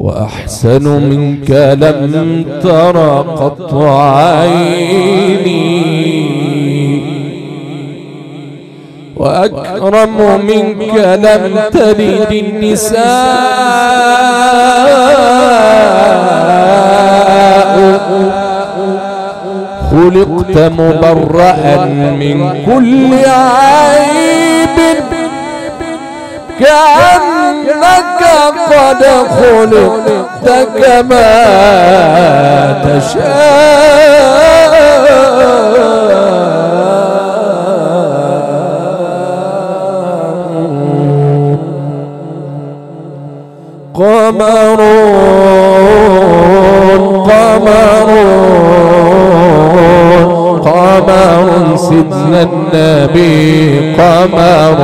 وأحسن منك لم تر قط عيني وأكرم منك لم تلد النساء خلقت مبرأ من كل عيب كأنك قد خلقت كما تشاء قمر سيدنا النبي قمر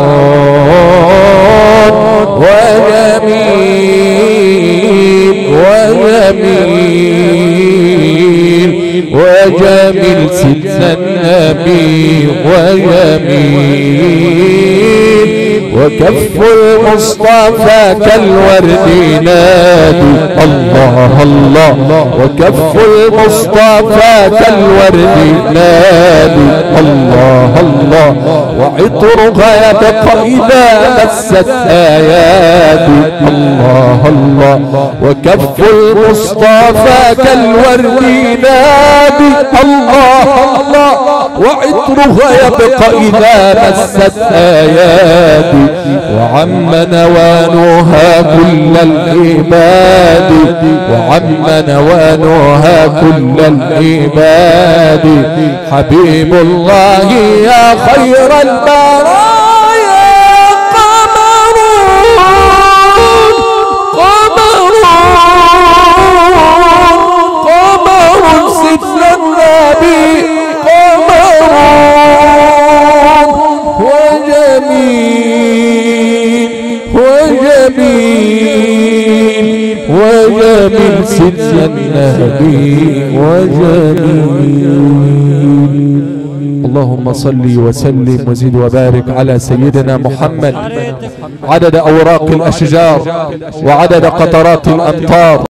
وجميل سيدنا النبي وجميل وكف المصطفى كالورد نادي الله الله وكف المصطفى كالورد نادي الله الله وعطرها يبقى إذا مست آياتي الله الله وكف المصطفى كالورد نادي الله الله وعطرها يبقى إذا مست آياتي وعم نوانها كل العباد وعم نوانها كل العباد حبيب الله يا خير البرايا قمر سيدنا النبي قمر وجميل سيدنا النبي وجميل. اللهم صل وسلم وزد وبارك على سيدنا محمد عدد أوراق الأشجار وعدد قطرات الأمطار